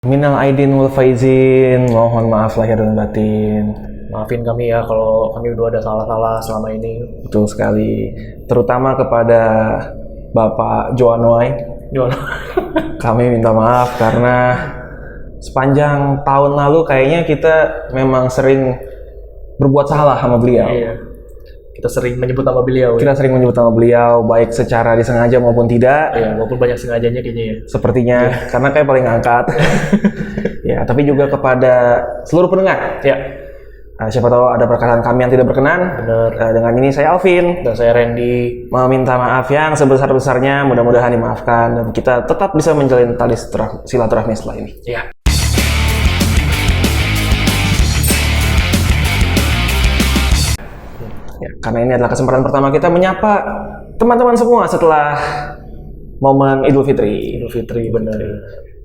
Minal aidin wal faizin, mohon maaf lahir dan batin. Maafin kami ya kalau kami berdua ada salah-salah selama ini. Betul sekali, terutama kepada Bapak Joanoy. Gimana? Kami minta maaf karena sepanjang tahun lalu kayaknya kita memang sering berbuat salah sama beliau. Iya. Kita sering menyebut nama beliau. Kita sering menyebut nama beliau, baik secara disengaja maupun tidak. Iya, walaupun banyak sengajanya kayaknya ya. Sepertinya, karena kayak paling angkat. Ya, tapi juga kepada seluruh pendengar. Ya. Siapa tahu ada perkataan kami yang tidak berkenan. Benar. Dengan ini saya Alvin. Dan saya Randy. Meminta maaf yang sebesar-besarnya, mudah-mudahan dimaafkan. Dan kita tetap bisa menjalin tali silaturahmi setelah ini. Iya. Ya, karena ini adalah kesempatan pertama kita menyapa teman-teman semua setelah momen Idul Fitri. Idul Fitri, benar.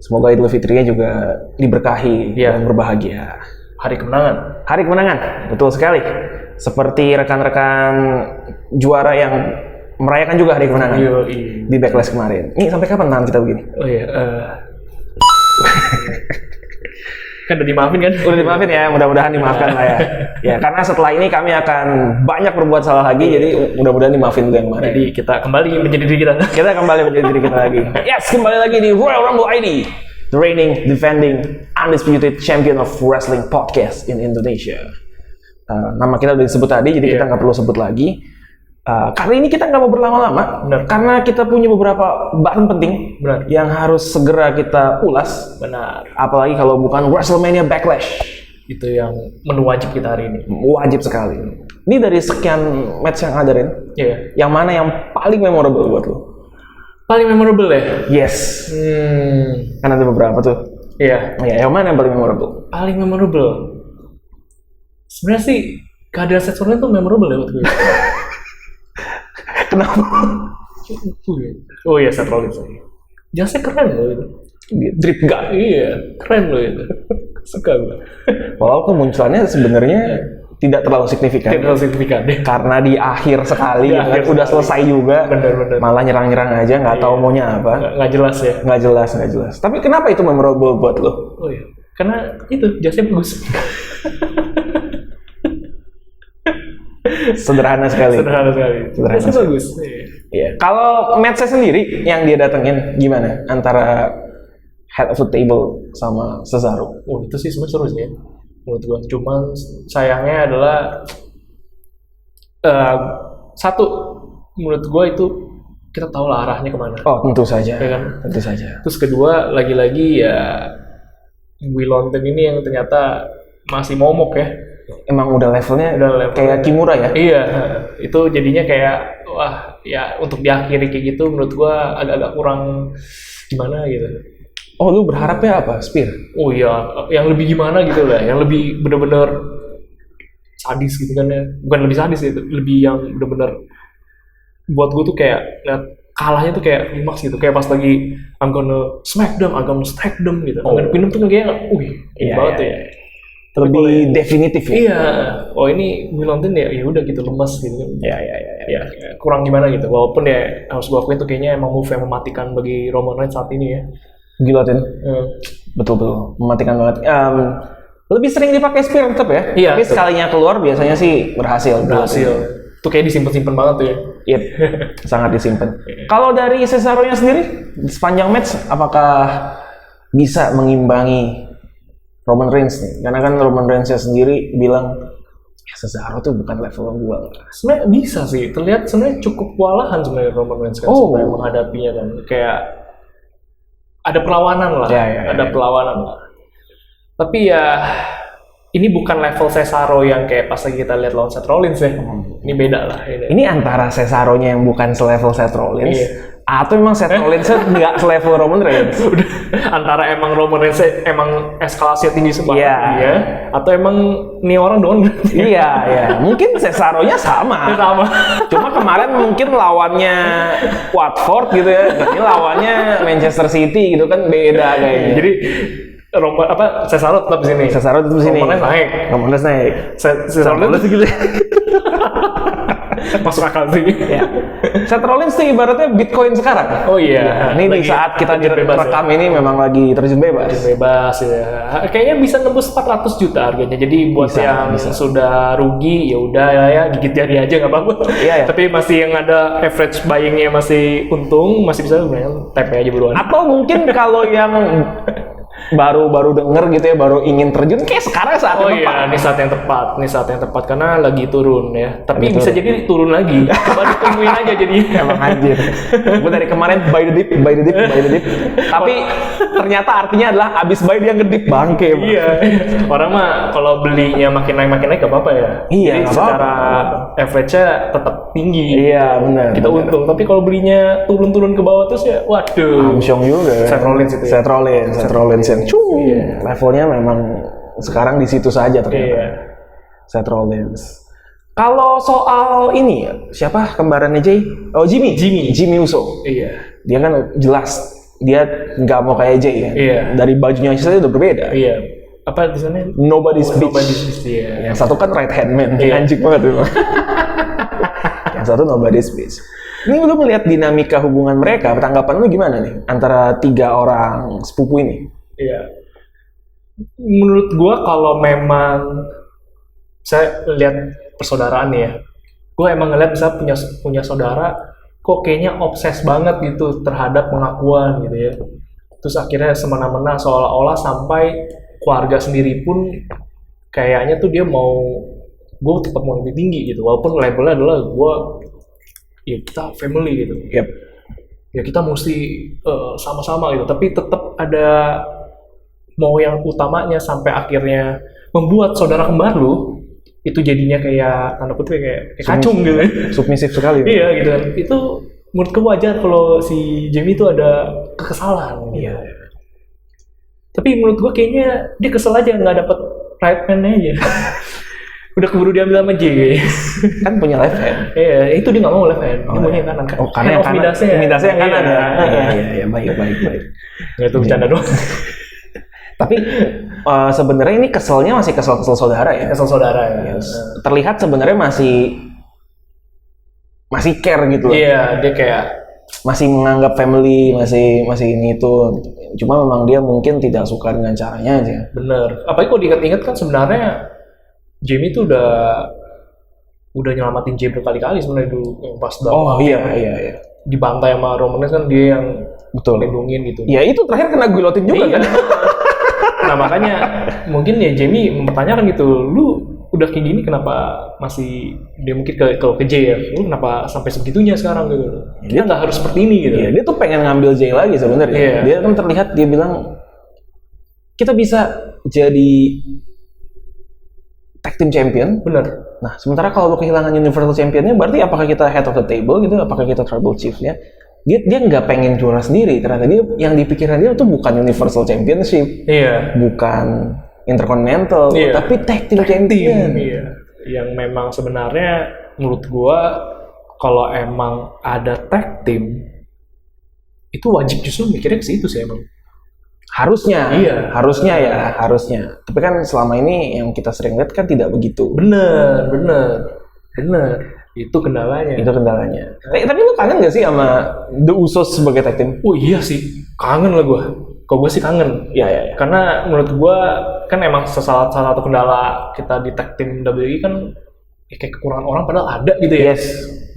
Semoga Idul Fitrinya juga diberkahi Ya. dan berbahagia. Hari kemenangan. Hari kemenangan, betul sekali. Seperti rekan-rekan juara yang merayakan juga hari kemenangan di Backlash kemarin. Ini sampai kapan tahan kita begini? Oh iya. Kan udah dimaafin kan? Udah dimaafin ya, mudah-mudahan dimaafkan lah ya. Ya, karena setelah ini kami akan banyak berbuat salah lagi, jadi mudah-mudahan dimaafin dulu yang kemarin. Jadi kita kembali menjadi diri kita. Kita kembali menjadi diri kita lagi. Yes, kembali lagi di Royal Rumble ID, the reigning, defending, undisputed champion of wrestling podcast in Indonesia. Nama kita udah disebut tadi, jadi kita nggak perlu sebut lagi. Kali ini kita nggak mau berlama-lama, karena kita punya beberapa bahan penting yang harus segera kita ulas. Benar. Apalagi kalau bukan WrestleMania Backlash. Itu yang menu wajib kita hari ini. Wajib sekali. Ini dari sekian match yang ada, Ren. Iya. Yang mana yang paling memorable buat lo? Paling memorable ya? Yes. Kan ada beberapa tuh. Iya. Ya, yang mana yang paling memorable? Paling memorable. Sebenarnya sih kehadiran Seth Rollins tuh memorable ya buat gue. Kenapa? Oh iya, Seth Rollins. Jasnya keren loh itu. Drip guy. Iya, keren loh itu. Suka gue. Walau kemunculannya sebenarnya tidak terlalu signifikan. Tidak terlalu signifikan deh. Karena di akhir sekali, Di akhir udah selesai juga. Bener. Malah nyerang-nyerang aja, nggak tahu maunya apa. Nggak jelas ya. Nggak jelas. Tapi kenapa itu memorable buat lo? Oh iya, karena itu jasnya bagus. Sederhana sekali. Jasnya bagus. Iya. Kalau match-nya sendiri yang dia datengin gimana? Antara head of the table sama Cesaro. Oh itu sih sebenarnya seru sih ya. Menurut gua. Cuman sayangnya adalah satu, menurut gua itu kita tahu lah arahnya kemana. Oh tentu saja. Ya kan? Tentu saja. Terus kedua, lagi-lagi ya Will London ini yang ternyata masih momok ya. Emang udah levelnya kayak Kimura ya? Iya, itu jadinya kayak wah ya untuk diakhiri kayak gitu menurut gua agak-agak kurang gimana gitu. Oh lu berharapnya apa? Spear? Oh iya, yang lebih gimana gitu lah, yang lebih bener-bener sadis gitu kan ya. Bukan lebih sadis itu, lebih yang bener-bener buat gua tuh kayak lihat kalahnya tuh kayak klimaks gitu, kayak pas lagi I'm gonna smack them, I'm gonna stack them gitu. I'm gonna pin them tuh kayak banget ya. Lebih definitif ya? Iya. Oh ini Will London ya udah gitu lemas gitu kan. Ya, kurang gimana gitu. Walaupun ya harus gua akuin tuh kayaknya emang move yang mematikan bagi Roman Reigns saat ini ya. Gila Tin. Betul mematikan banget. Lebih sering dipakai spear tetap ya? Iya. Tapi sekalinya keluar biasanya sih berhasil. Tuh kayak disimpan-simpan banget tuh ya. Yep. Sangat disimpan. Kalau dari Cesaro-nya sendiri sepanjang match apakah bisa mengimbangi Roman Reigns nih? Karena kan Roman Reigns-nya sendiri bilang Cesaro tuh bukan level gua. Sebenarnya bisa sih. Terlihat sebenarnya cukup kewalahan sebenarnya Roman Reigns kan sebenarnya menghadapinya kan. Kayak ada perlawanan lah. Ada perlawanan lah. Tapi ya ini bukan level Cesaro yang kayak pas lagi kita lihat lawan Seth Rollins ya. Ini beda lah. Ini antara Cesaro-nya yang bukan selevel Seth Rollins. Iya. Atau memang Seth Rollins nggak selevel Roman Reigns? Udah, antara emang Roman Reigns emang eskalasinya tinggi banget, Iya. Atau emang nih orang doang. Iya. Mungkin Cesaro-nya sama. Cuma kemarin mungkin lawannya Watford gitu ya. Ini lawannya Manchester City gitu kan beda kayaknya. Jadi Cesaro tetap di sini. Roman Reigns naik. Cesaro gitu. Masuk akal sih. Ya. Seth Rollins tuh ibaratnya Bitcoin sekarang. Oh iya. Ini di saat kita direkam ini memang lagi terjun bebas. Bebas ya. Kayaknya bisa nembus 400 juta harganya. Jadi buat yang sudah rugi ya udah ya gigit jari aja nggak apa-apa. Iya, ya. Tapi masih yang ada average buyingnya masih untung, masih bisa sebenarnya TP aja buruan. Atau mungkin kalau yang baru denger gitu ya, baru ingin terjun, kayak sekarang saat yang tepat. Iya, ini saat yang tepat karena lagi turun ya. Tapi bisa jadi turun lagi. Coba ditungguin aja jadi. Emang anjir. Gue dari kemarin buy the dip. Tapi ternyata artinya adalah abis buy dia ngedip bangke. Iya. Orang mah kalau belinya makin naik gak apa-apa ya. Iya. Jadi secara average-nya tetap tinggi. Iya benar. Kita untung. Tapi kalau belinya turun ke bawah terus ya, waduh. Amsyong juga. Seth Rollins itu. Seth Rollins yang levelnya memang sekarang di situ saja ternyata. Iya. Seth Rollins. Kalau soal ini ya, siapa kembarannya Jay? Oh Jimmy Uso. Iya. Dia kan jelas dia nggak mau kayak Jay kan. Iya. Dari bajunya saja udah berbeda. Iya. Apa di sana? Nobody's bitch. Iya. Yang satu kan right hand man, anjing banget tuh. Yang satu nobody's bitch. Ini lu melihat dinamika hubungan mereka, tanggapan lu gimana nih antara 3 orang sepupu ini? Iya. Menurut gua kalau memang saya lihat persaudaraan ya, gua emang ngeliat bisa punya saudara kok kayaknya obses banget gitu terhadap pengakuan gitu ya. Terus akhirnya semena-mena seolah-olah sampai keluarga sendiri pun kayaknya tuh dia mau, gue tetap mau lebih tinggi gitu, walaupun labelnya adalah gue ya kita family gitu. Yep. Ya kita mesti sama-sama gitu, tapi tetap ada mau yang utamanya sampai akhirnya membuat saudara kembar lu itu jadinya kayak tanda kutip kayak kacung gitu. Submisif sekali. Iya gitu kan. Itu menurutku wajar kalau si Jamie itu ada kekesalan. Iya. Tapi menurut gua kayaknya dia kesel aja nggak dapet right hand-nya aja. Udah keburu diambil sama J. Kan punya left hand. Iya, itu dia nggak mau left hand. Dia maunya yang kanan kan. Oh, karena yang kanan. Midasnya yang kanan ya. Iya, baik. Nggak itu bercanda doang. Tapi sebenarnya ini keselnya masih kesel saudara ya. Kesel saudara ya. Yes. Terlihat sebenarnya masih care gitu. Iya, dia kayak masih menganggap family, masih ini itu. Cuma memang dia mungkin tidak suka dengan caranya aja. Bener. Apalagi kalau diingat-ingat kan sebenarnya Jamie tuh udah nyelamatin Jay berkali-kali sebenarnya dulu yang pas Oh iya. Dibantai sama Roman Reigns kan dia yang betul lindungin gitu. Ya itu terakhir kena gulotin juga kan. Nah makanya mungkin ya Jamie mempertanyakan gitu, lu udah kayak gini kenapa masih dia mungkin kalau ke Jay ya, lu kenapa sampai segitunya sekarang gitu? Dia nggak harus seperti ini gitu. Iya, dia tuh pengen ngambil Jay lagi sebenarnya. Iya. Dia kan terlihat dia bilang kita bisa jadi tag team champion. Bener. Nah sementara kalau lu kehilangan Universal Championnya, berarti apakah kita head of the table gitu? Apakah kita tribal chiefnya? Dia nggak pengen juara sendiri. Ternyata dia yang dipikiran dia tuh bukan Universal Championship, bukan Intercontinental, tapi tag team champion. Iya. Yang memang sebenarnya menurut gua kalau emang ada tag team itu wajib justru mikirnya ke situ sih emang. Harusnya. Tapi kan selama ini yang kita sering lihat kan tidak begitu. Bener. Itu kendalanya. Tapi lu kangen gak sih sama The Usos sebagai tag team? Oh iya sih, kangen lah gue. Kalau gue sih kangen. Iya. Karena menurut gue kan emang salah satu kendala kita di tag team WWE kan kayak kekurangan orang padahal ada gitu ya. Yes.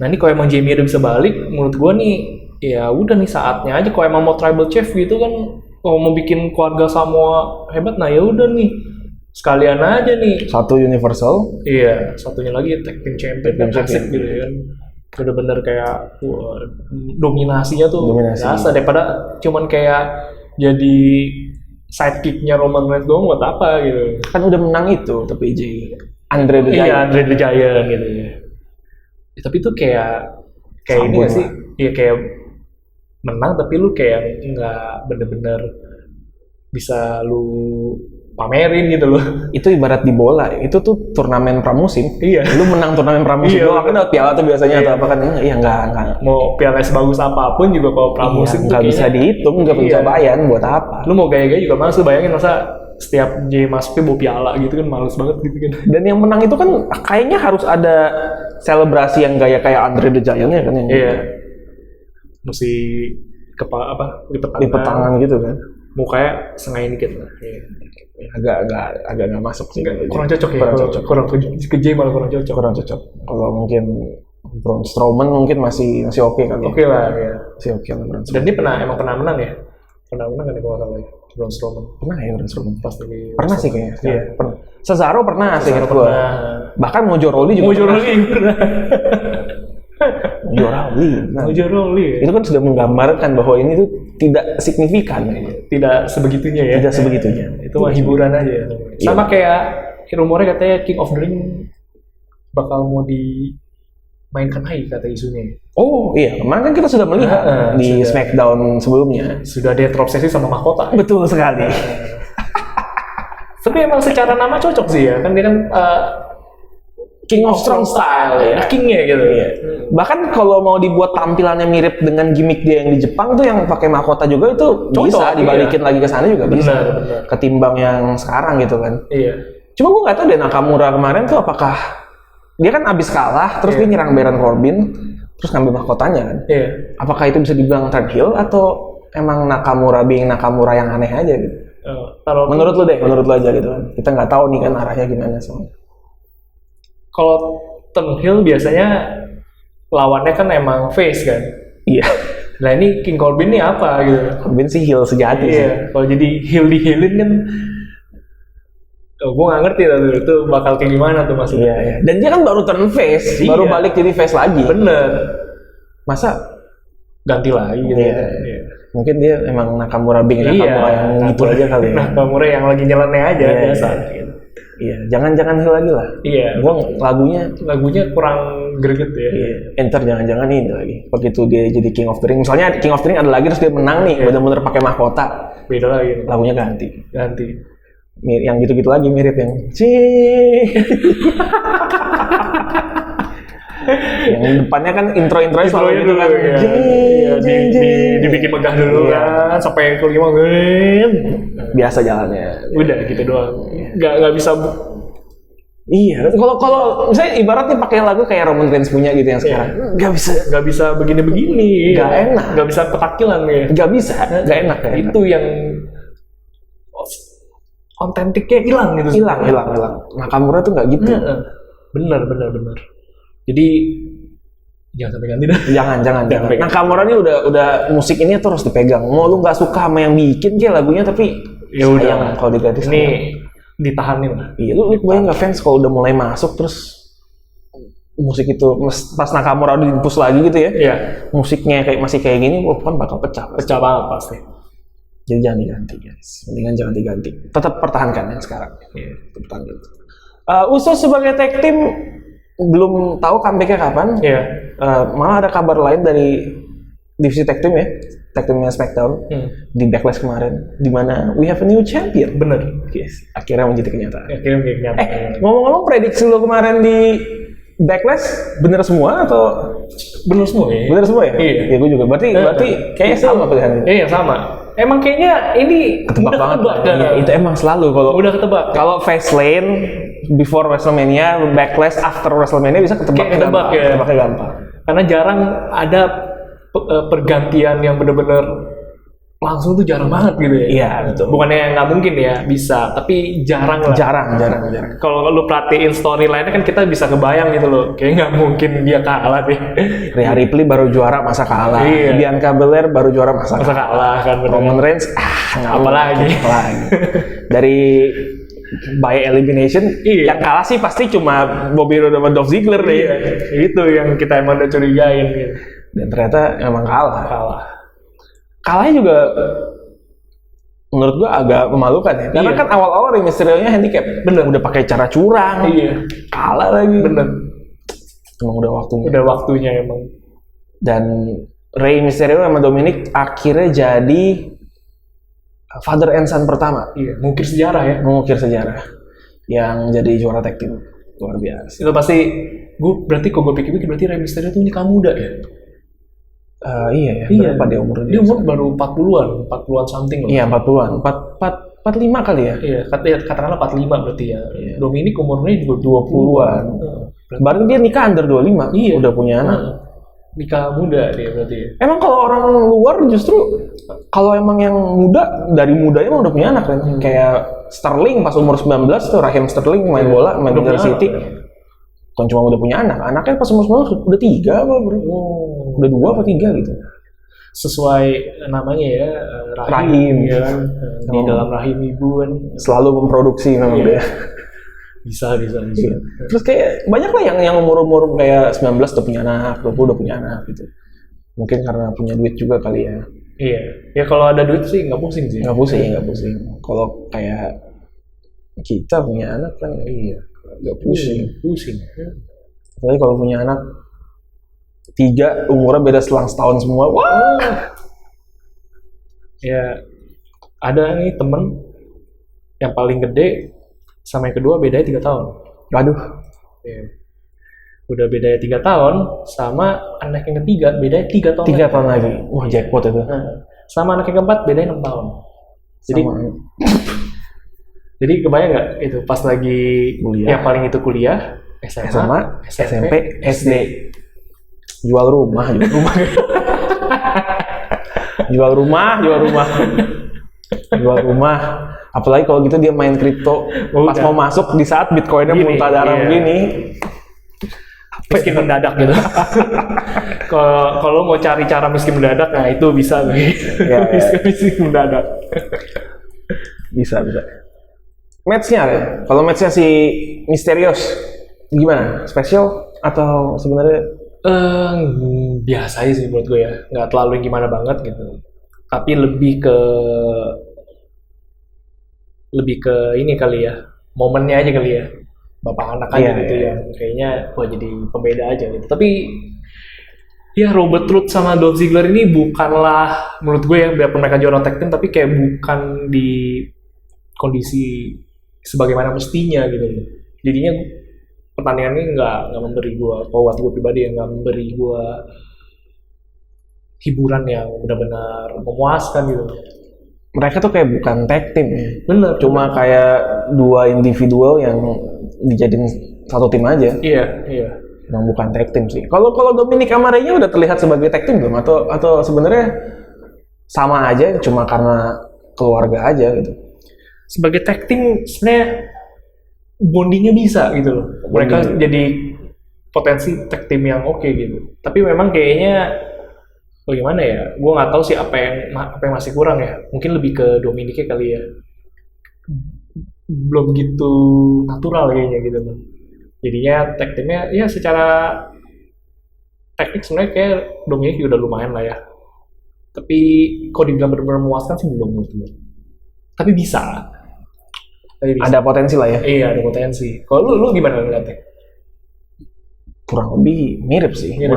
Nah ini kalau emang Jamie udah bisa balik, menurut gue nih ya udah nih saatnya aja. Kalau emang mau tribal chief gitu kan, kalau mau bikin keluarga Samoa hebat, nah ya udah nih. Sekalian aja nih. Satu Universal. Iya, satunya lagi tag team champion asik gitu kan. Bener-bener kayak dominasinya tuh biasa daripada cuman kayak jadi sidekicknya Roman Reigns doang buat apa gitu. Kan udah menang itu tapi Andre the Giant. Iya, Andre the Giant gitu ya. Tapi itu kayak ini gak sih? Iya kayak menang tapi lu kayak nggak bener-bener bisa lu pamerin gitu loh. Itu ibarat di bola, itu tuh turnamen pramusim. Iya. Lu menang turnamen pramusim, lu akan dapat piala tuh biasanya atau apa kan? Iya nggak. Mau piala sebagus apapun juga kalau pramusim nggak bisa dihitung, nggak bisa bayang buat apa. Lu mau gaya-gaya juga males, lu bayangin masa setiap J masuknya bawa piala gitu kan, males banget gitu kan. Dan yang menang itu kan kayaknya harus ada selebrasi yang gaya kayak Andre the Giant ya kan yang Iya. Mesti lipet tangan gitu kan. Mukanya sengaja dikit lah. Iya. Agak nggak masuk sih. Kurang cocok ya. Kurang cocok. Kurang ke J malah kurang cocok. Kurang cocok. Kalau mungkin Braun Strowman mungkin masih oke kali. Oke lah ya. Masih oke lah Braun Dan Strowman. dia emang pernah menang ya. Pernah menang kan kalau nggak salah ya. Braun Strowman. Pernah ya Braun Strowman. Pas lagi. Pernah sih kayaknya. Iya. Pernah. Cesaro pernah sih ingat gua. Pernah. Bahkan Mojo Rawley juga. Mojo Rawley pernah. Mojo Rawley. Nah, Mojo Rawley. itu kan sudah menggambarkan bahwa ini tuh tidak signifikan. Tidak sebegitunya ya. Tidak sebegitunya. Itu mah hiburan aja. Sama kayak rumornya katanya King of the Ring bakal mau dimainkan lagi kata isunya. Oh iya, kemarin kan kita sudah melihat di sudah. Smackdown sebelumnya. Sudah dia terobsesi sama mahkota. Betul sekali. Tapi emang secara nama cocok sih ya, kan dia kan King of Strong Style ya. Kingnya gitu. Iya. Bahkan kalau mau dibuat tampilannya mirip dengan gimmick dia yang di Jepang tuh yang pakai mahkota juga itu Cocok, bisa dibalikin lagi ke sana juga bisa. Benar. Ketimbang yang sekarang gitu kan. Iya. Cuma gue nggak tahu deh Nakamura kemarin tuh apakah dia kan abis kalah terus dia nyerang Baron Corbin terus ngambil mahkotanya kan. Iya. Apakah itu bisa dibilang turn heel atau emang Nakamura being Nakamura yang aneh aja gitu? Kalau Menurut lu aja gitu kan. Kita nggak tahu nih kan arahnya gimana soalnya. kalau turn heel biasanya lawannya kan emang face kan. Iya. Nah ini King Corbin ini apa gitu? Corbin sih heel sejati sih. Iya. Kalau jadi heel di heelin kan, gue nggak ngerti tuh itu bakal kayak gimana tuh maksudnya. Iya, iya. Dan dia kan baru turn face, baru Iya. balik jadi face lagi. Bener. Masa Ganti lagi gitu. Iya. Iya. mungkin dia emang Nakamura Bing Nakamura yang gitu aja kali ya. Nakamura yang lagi nyeleneh aja Iya, biasa. iya. Iya, jangan heel lagi lah. Iya. Gua lagunya kurang greget ya. iya, enter jangan-jangan ini lagi. Begitu dia jadi King of the Ring, misalnya King of the Ring ada lagi terus dia menang nih, benar-benar pakai mahkota. Beda lagi. Lagunya ganti. Yang gitu-gitu lagi mirip yang yang depannya kan intro-intronya selalu gitu kan. Iya, dibikin megah dulu kan sampai kelima Biasa jalannya. udah gitu doang. Nggak bisa Iya, kalau misalnya ibaratnya pakai lagu kayak Roman Reigns punya gitu yang sekarang, nggak bisa begini-begini. Nggak enak. Nggak bisa petakilan ya. nggak bisa, nggak enak. Itu yang otentiknya hilang gitu. Hilang. Nakamura tuh nggak gitu. Bener. Jadi jangan sampai ganti dah. Jangan. Nakamura ini udah musik ini tuh harus dipegang. Mau lu nggak suka sama yang bikin kayak lagunya, tapi Ya udah. sayang kalau diganti Ini sayang. ditahanin lah. Iya, lu bayang nggak fans kalau udah mulai masuk terus musik itu pas Nakamura udah dihapus lagi gitu ya? Iya. Musiknya masih kayak gini, wah kan bakal pecah. Pecah banget pasti. Jadi jangan diganti guys. Mendingan jangan diganti. Tetap pertahankan yang sekarang. Iya. Tetap pertahankan. Usos sebagai tag team belum tahu comeback-nya kapan. Iya. Malah ada kabar lain dari divisi tag team ya, tag teamnya Smackdown di Backlash kemarin, di mana we have a new champion. Bener. Yes, akhirnya menjadi kenyataan. Akhirnya kayak nyata. Ngomong-ngomong prediksi lo kemarin di Backlash bener semua atau Bener semua ya? bener semua ya? Iya. Ya gue juga. Berarti kayaknya sama pilihan ini. Iya sama. Emang kayaknya ini Ketebak udah banget. ketebak, Iya, kan? itu emang selalu kalau Udah ketebak. Kalau Fastlane before WrestleMania, Backlash after WrestleMania bisa ketebak. Kayak ketebak ya. Ketebaknya gampang. Karena jarang ada pergantian yang bener-bener langsung tuh jarang banget gitu ya. Iya, betul. Bukannya nggak mungkin ya, bisa, tapi jarang lah. Jarang. Kalau lu perhatiin storyline-nya kan kita bisa kebayang gitu loh. Kayak nggak mungkin dia kalah deh. Rhea Ripley baru juara masa kalah. Iya. Bianca Belair baru juara masa Masa kalah kan bener. Roman Reigns Apalagi. Dari by elimination Iya. yang kalah sih pasti cuma Bobby Roode sama Dolph Ziggler deh. Iya, itu yang kita emang udah curigain gitu. Dan ternyata emang kalah. Kalahnya juga menurut gua agak memalukan ya. Karena Iya. kan awal-awal Rey Mysterio-nya handicap. Bener. Udah pakai cara curang. Iya. Kalah lagi. Bener. Emang udah waktunya. Udah waktunya emang. Dan Rey Mysterio sama Dominic akhirnya jadi father and son pertama. Iya. Mungkin sejarah ya. Mengukir sejarah yang jadi juara tag team. Luar biasa. Itu pasti. Berarti kalau gue pikir-pikir berarti Rey Mysterio tuh nikah muda ya. Iya ya. Iya. Berapa dia umurnya? Dia umur baru 40-an something loh. Iya 40-an. 45 kali ya. Iya, katakanlah 45 berarti ya. Iya. Dominic umurnya juga 20-an. Baru dia nikah under 25, Iya. udah punya anak. Nikah muda dia berarti ya. Emang kalau orang luar justru kalau emang yang muda dari mudanya emang udah punya anak kan. Kayak Sterling pas umur 19 tuh Raheem Sterling main bola main Udah Manchester punya City. Kan cuma udah punya anak. Anaknya pas umur 19 udah 3 apa bro? Udah 2 apa 3 gitu. Sesuai namanya ya, Rahim. ya kan. Di dalam rahim ibu kan. Selalu memproduksi memang dia. Bisa. Terus kayak banyak lah yang umur kayak 19 udah punya anak, 20 udah punya anak gitu. Mungkin karena punya duit juga kali ya. Iya. Ya kalau ada duit sih nggak pusing sih. Nggak pusing. Kalau kayak kita punya anak kan iya nggak pusing. Tapi kalau punya anak 3 umurnya beda selang setahun semua, wah. Ya ada nih temen yang paling gede sama yang kedua bedanya 3 tahun. Waduh. Ya. Udah bedanya 3 tahun sama anak yang ketiga bedanya 3 tahun. 3 tahun lagi. Wah, jackpot itu. Nah, sama anak yang keempat bedanya 6 tahun. Jadi Sama. jadi kebayang nggak itu pas lagi Kuliah. yang paling itu kuliah SMA, SMP, SD. Jual rumah. Jual rumah. Apalagi kalau gitu dia main kripto. Pas Udah. mau masuk di saat Bitcoinnya Gini, muntah darah iya. begini. miskin mendadak gitu. Kalau mau cari cara miskin mendadak, nah itu bisa nih. Ya. Miskin mendadak. Bisa. Match-nya ya? Kalau match-nya si Misterius gimana? Spesial atau sebenarnya Biasa aja sih menurut gue ya, nggak terlalu yang gimana banget gitu. Tapi lebih ke ini kali ya, momennya aja kali ya, bapak anak aja Iya, gitu iya. ya. Kayaknya wah jadi pembeda aja gitu. Tapi ya Robert Roode sama Dolph Ziggler ini bukanlah menurut gue ya, biarpun mereka juara tag team, tapi kayak bukan di kondisi sebagaimana mestinya gitu. Jadinya pertandingan ini nggak memberi gue, buat gue pribadi yang nggak memberi gue hiburan yang benar-benar memuaskan gitu. mereka tuh kayak bukan tag team ya? Bener. Cuma kayak 2 individual yang dijadiin satu tim aja. Iya. Yang bukan tag team sih. Kalau Dominic sama Rey-nya udah terlihat sebagai tag team belum? Atau sebenarnya sama aja, cuma karena keluarga aja gitu? Sebagai tag team sebenarnya bondingnya bisa gitu loh. Mereka jadi potensi tag team yang oke gitu. Tapi memang kayaknya bagaimana ya? Gue nggak tahu sih apa yang masih kurang ya. Mungkin lebih ke Dominicnya kali ya. Belum gitu natural kayaknya gitu. Jadinya tag teamnya ya secara teknik sebenarnya kayak Dominic udah lumayan lah ya. Tapi kalau dibilang benar-benar memuaskan sih belum menurut gue. Tapi bisa. Ada potensi lah ya? Iya, ada potensi. Kalau lu gimana ngeliatnya? Kurang lebih mirip sih. Mirip.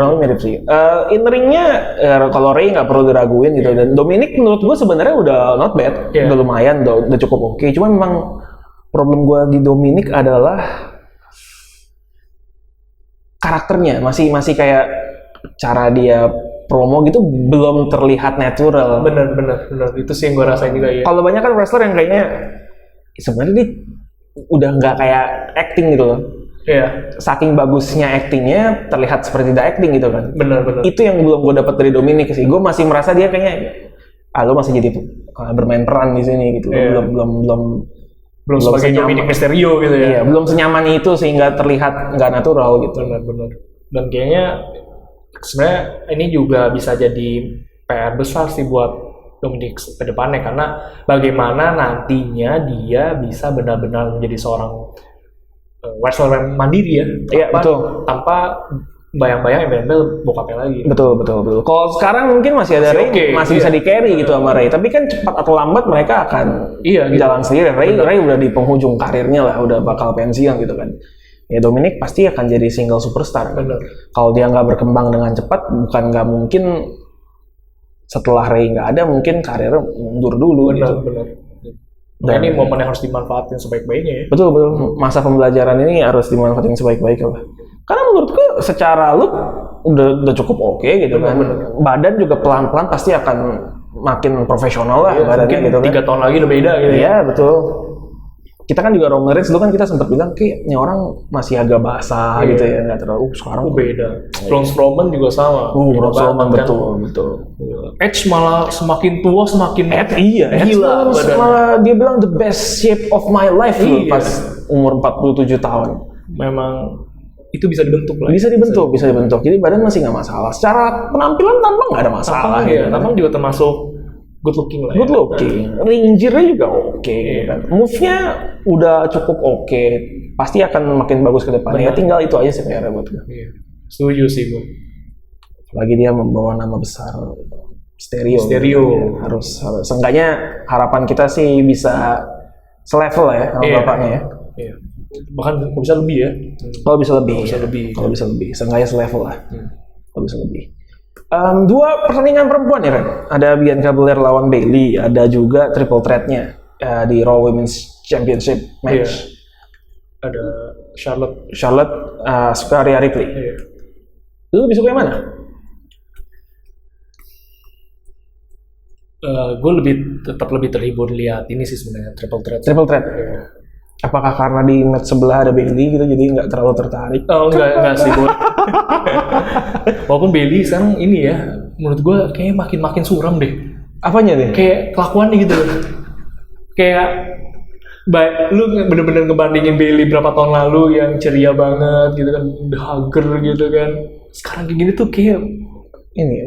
In ringnya kalau Rey nggak perlu diraguin gitu. Dan Dominic menurut gue sebenarnya udah not bad, Iya. udah lumayan, udah cukup oke. Cuma memang problem gue di Dominic adalah karakternya masih kayak cara dia promo gitu belum terlihat natural. Bener. Itu sih yang gue rasain juga ya. Kalau banyak kan wrestler yang kayaknya sebenarnya dia udah nggak kayak acting gitu loh. Iya, Saking bagusnya actingnya terlihat seperti tidak acting gitu kan. bener. Itu yang belum gue dapat dari Dominic sih. Gue masih merasa dia kayaknya, lo masih jadi bermain peran di sini gitu. Iya. Belum sebagai Dominic Mysterio gitu ya. Iya, belum senyaman itu sehingga terlihat nggak natural gitu. Bener. Dan kayaknya sebenarnya ini juga bisa jadi PR besar sih buat Dominic ke depannya, karena bagaimana nantinya dia bisa benar-benar menjadi seorang wrestler mandiri ya. Iya, betul. Tanpa bayang-bayang embel-embel bokapnya lagi. Betul. Kalau sekarang mungkin masih ada Masih Rey, oke, masih iya. bisa di carry gitu sama Rey. Tapi kan cepat atau lambat mereka akan Iya, gitu. jalan sendiri. Rey udah di penghujung karirnya lah, udah bakal pensiun gitu kan. Ya Dominic pasti akan jadi single superstar. Bener. Kalau dia nggak berkembang dengan cepat, bukan nggak mungkin setelah Rey nggak ada, mungkin karirnya mundur dulu gitu. Bener. Nah, ini momen yang harus dimanfaatin sebaik-baiknya ya. Betul. Masa pembelajaran ini harus dimanfaatin sebaik-baiknya lah. Karena menurutku secara look udah cukup oke gitu kan. Bener. Badan juga pelan-pelan pasti akan makin profesional lah badannya Mungkin gitu kan. 3 tahun lagi udah beda gitu ya. Iya betul. kita kan juga Roman Reigns dulu kan kita sempat bilang kayaknya orang masih agak basah gitu ya, nggak terlalu. Sekarang beda. Braun Strowman juga sama. Braun Strowman Kan? betul. Edge malah semakin tua semakin Edge gila. malah dia bilang the best shape of my life loh, pas umur 47 tahun. Memang itu bisa dibentuk lah. Bisa dibentuk. Jadi badan masih nggak masalah. Secara penampilan tampang nggak ada masalah. Tampang juga termasuk good looking lah. Good looking. Ring gear-nya juga oke. Move-nya udah cukup oke. Pasti akan makin bagus ke depannya. Ya tinggal itu aja sih PR buat gue. Iya. Setuju sih gue. Lagi dia membawa nama besar stereo. Harus seenggaknya harapan kita sih bisa selevel lah ya sama bapaknya ya. Iya. Bahkan bisa lebih ya. Kalau bisa lebih. Seenggaknya selevel lah. Kalau bisa lebih. Dua pertandingan perempuan ya Ren. Ada Bianca Belair lawan Bayley, ada juga triple threat-nya di Raw Women's Championship match. Ada Charlotte, Rhea Ripley. Lu lebih suka yang mana? Gue tetap lebih terhibur lihat ini sih sebenarnya triple threat. Apakah karena di match sebelah ada Bayley gitu jadi nggak terlalu tertarik? Oh enggak sih gue. Walaupun Bayley sekarang ini ya, menurut gue kayaknya makin suram deh. Apanya nih? Kayak kelakuannya gitu. Kayak lu bener-bener ngebandingin Bayley berapa tahun lalu yang ceria banget gitu kan, the hugger gitu kan. Sekarang kayak gini tuh kayak ini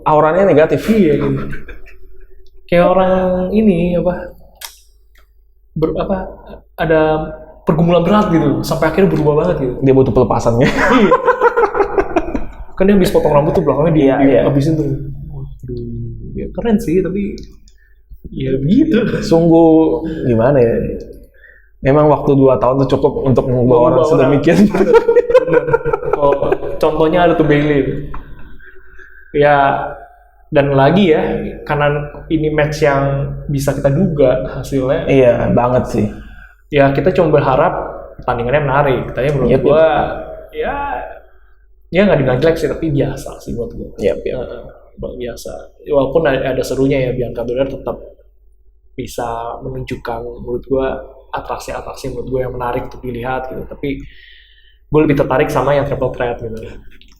auranya negatif. Iya gitu. Kayak orang ini ada pergumulan berat gitu sampai akhirnya berubah banget gitu. Dia butuh pelepasannya. Iya. Kan dia habis potong rambut tuh belakangnya dia habisin tuh. Ya keren sih tapi ya begitu. Sungguh gimana ya? Memang waktu 2 tahun tuh cukup untuk mengubah orang sedemikian. Oh, contohnya ada tuh Bayley. Ya dan lagi ya karena ini match yang bisa kita duga hasilnya. Iya banget sih. Ya kita cuma berharap pertandingannya menarik. Tapi menurut gua ya nggak dibilang jelek sih tapi biasa sih buat gua. Biasa. Walaupun ada serunya ya Bianca Belair tetap bisa menunjukkan menurut gua atraksi menurut gua yang menarik untuk dilihat gitu. Tapi gua lebih tertarik sama yang triple threat gitu.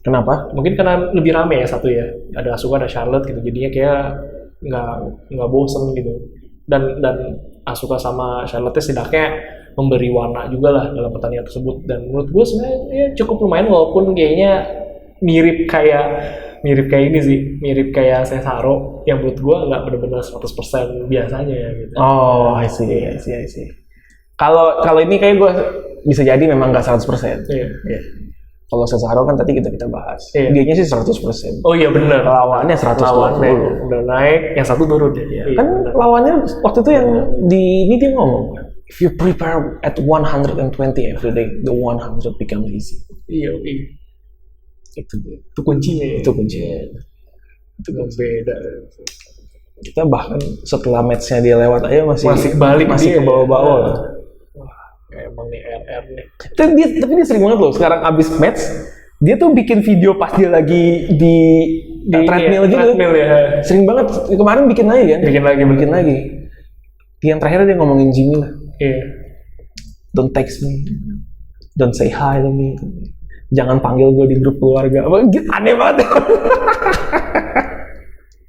Kenapa? Mungkin karena lebih rame ya satu ya. Ada Asuka, ada Charlotte gitu. Jadinya kayak nggak bosen gitu. Dan Asuka sama Charlotte setidaknya memberi warna juga lah dalam pertandingan tersebut. Dan menurut gue sebenarnya ya cukup lumayan walaupun kayaknya mirip kayak ini sih. Mirip kayak Cesaro yang menurut gue nggak benar-benar 100% biasanya gitu. Oh, I see. Kalau ini kayak gue bisa jadi memang nggak 100%. Iya. Kalau Cesaro kan tadi kita bahas. Dia-nya sih 100%. Oh iya benar. Lawannya 120. Udah naik, yang satu turun ya. Kan lawannya waktu itu yang di meeting ngomong, if you prepare at 120 every day, the 100 become easy. Iya. Itu kuncinya. Itu beda. Kita bahkan setelah match-nya dia lewat aja masih balik ke bawah-bawah. Emang nih RR nih. Tapi dia sering banget loh. Sekarang abis match, dia tuh bikin video pas dia lagi di treadmill gitu. Ya. Sering banget. Kemarin bikin lagi kan? Bikin lagi. Yang terakhir dia ngomongin Jimmy lah. Iya. Don't text me. Don't say hi to me. Jangan panggil gue di grup keluarga. Aneh banget.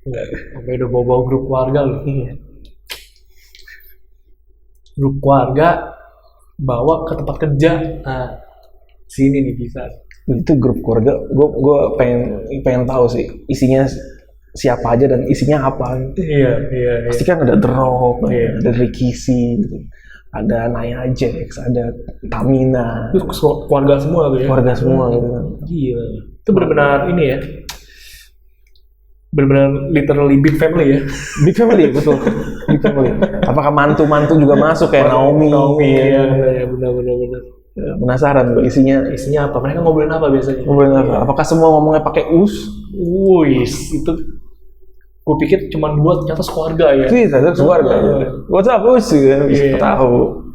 Enggak. Sampai udah bawa grup keluarga loh. Iya. Grup keluarga bawa ke tempat kerja. Nah, sini nih bisa. Itu grup keluarga, gue pengen tahu sih isinya siapa aja dan isinya apa. Iya. Pasti kan ada The Rock, ada Rikishi, ada Nia Jax, ada Tamina. Itu keluarga semua tuh ya. Keluarga semua gitu kan. Iya. Itu benar-benar ini ya. Benar-benar literally big family ya. Big family, betul. Big family. Apakah mantu-mantu juga masuk kayak Naomi? Iya, benar. Penasaran gue isinya apa? Mereka ngobrolin apa biasanya? Apakah semua ngomongnya pakai us? Itu gue pikir cuma 2 ternyata keluarga ya. Itu keluarga. What's up us? Kita tahu.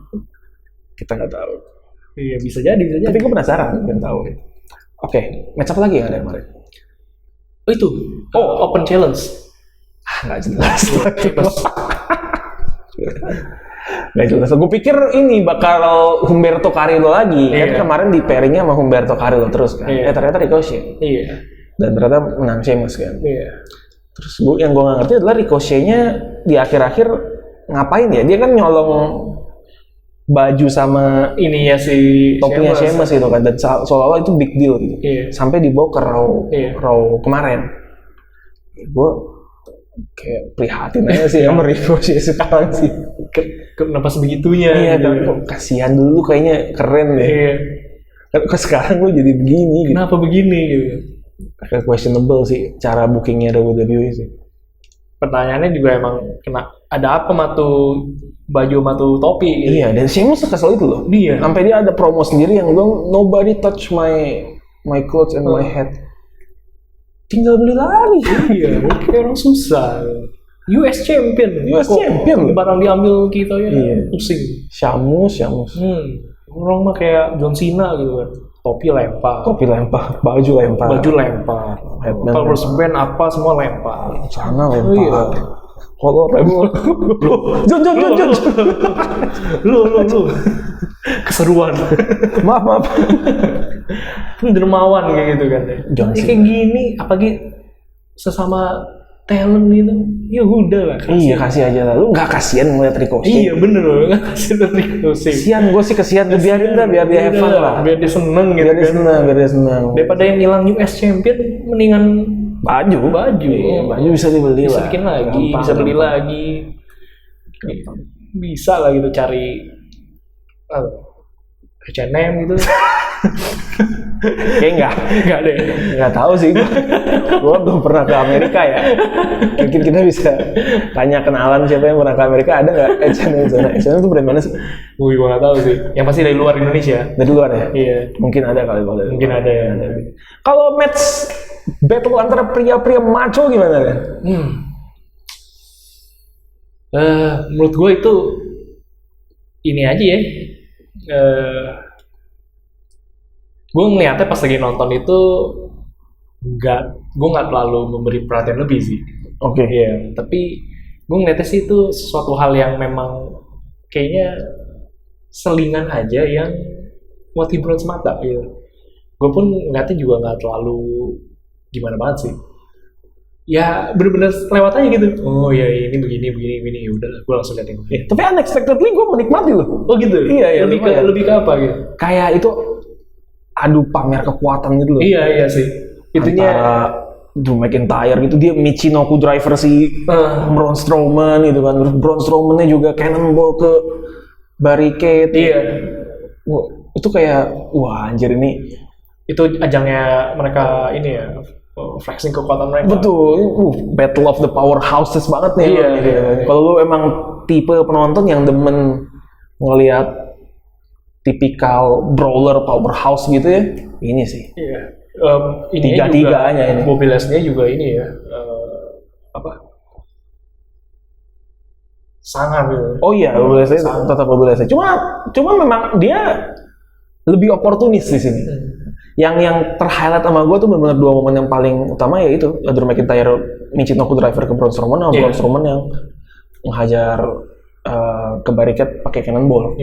Kita nggak tahu. Iya bisa jadi. Tapi gue penasaran, pengen tahu. Oke, match apa lagi yang ada kemarin? Oh itu, Open Challenge. Nggak jelas. Nggak jelas. Gue pikir ini bakal Humberto Carrillo lagi. Kan kemarin di pairingnya sama Humberto Carrillo terus kan. Ternyata Ricochet. Iya. Dan ternyata menang Sheamus kan. Iya. Terus yang gue nggak ngerti adalah Ricochet-nya di akhir-akhir ngapain ya? Dia kan nyolong baju sama ini ya si topinya Sheamus gitu kan. Dan seolah-olah itu big deal gitu. Iya. Sampai dibawa ke Raw kemarin. Gue kayak prihatin aja sih sama Ricochet sekarang sih. Kenapa sebegitunya? Iya, gitu. kok kasihan dulu kayaknya keren deh. Iya. Kok sekarang gue jadi begini gitu. Kenapa begini gitu? Kayak questionable sih cara bookingnya WWE sih. Pertanyaannya juga emang ada apa matu baju matu topi gitu. Iya, dan Sheamus kesel itu loh. Iya. Sampai dia ada promo sendiri yang bilang nobody touch my clothes and my head. Tinggal beli lagi. Iya, kayak orang susah. US Champion. Champion. Barang diambil kita ya. Iya. Pusing. Shamus. Orang mah kayak John Cena gitu kan. Topi lempar. Baju lempar. Headband Power band apa semua lempar. Sana lempar. Iya. Kalau Jon. Lu. Keseruan. Maaf. Dermawan kayak gitu kan. Kayak gini, apalagi sesama talent gitu. Ya udah lah. Iya, kasih aja lah. Lu nggak kasihan ngeliat Ricochet? Iya bener loh, nggak kasihan ngeliat Ricochet. Gue sih kasihan. Biarin dah, biar dia have fun lah. Biar dia seneng gitu. Biar dia seneng. Daripada yang hilang US Champion, mendingan baju. Iya, baju bisa dibeli bisa lah. Bikin lagi, Gampang, bisa beli lagi. Bisa lah gitu cari H&M gitu. Kayak enggak deh. Nggak tahu sih. Gue belum pernah ke Amerika ya. Mungkin kita bisa tanya kenalan siapa yang pernah ke Amerika, ada nggak H&M sana? H&M itu brand mana sih? Gue nggak tahu sih. Yang pasti dari luar Indonesia. Dari luar ya? Iya. Mungkin ada kali kalau Mungkin ada ya. Kalau match battle antara pria-pria macho gimana kan? Menurut gue itu ini aja ya. Gue ngeliatnya pas lagi nonton itu gue nggak terlalu memberi perhatian lebih sih. Oke. Iya, tapi gue ngeliatnya sih itu sesuatu hal yang memang kayaknya selingan aja yang buat hiburan semata gitu. Gue pun ngeliatnya juga nggak terlalu gimana banget sih. Ya bener-bener lewat aja gitu. Oh ya ini begini, ya udah gue langsung liatin. Tapi unexpectedly gue menikmati loh. Oh gitu. Iya. Lebih ke apa gitu? Kayak itu adu pamer kekuatan gitu loh. Iya sih. Itunya antara Drew McIntyre gitu, dia Michinoku driver si Braun Strowman gitu kan. Terus Braun Strowman-nya juga cannonball ke barricade. Iya. Wah, itu kayak wah anjir ini. Itu ajangnya mereka ini ya. Flexing kekuatan mereka. Betul, battle of the powerhouses banget nih. Iya. Kalau lu emang tipe penonton yang demen ngelihat tipikal brawler powerhouse gitu ya, ini sih. Iya. Tiga-tiganya ini. Bobby Lashley juga ini ya. Sangar gitu. Oh iya, Bobby Lashley tetap Bobby Lashley. Cuma memang dia lebih oportunis di sini. Yang terhighlight sama gue tuh benar-benar dua momen yang paling utama, yaitu Drew McIntyre Michinoku driver ke Braun Strowman, sama Braun Strowman yang menghajar ke barricade pakai cannonball.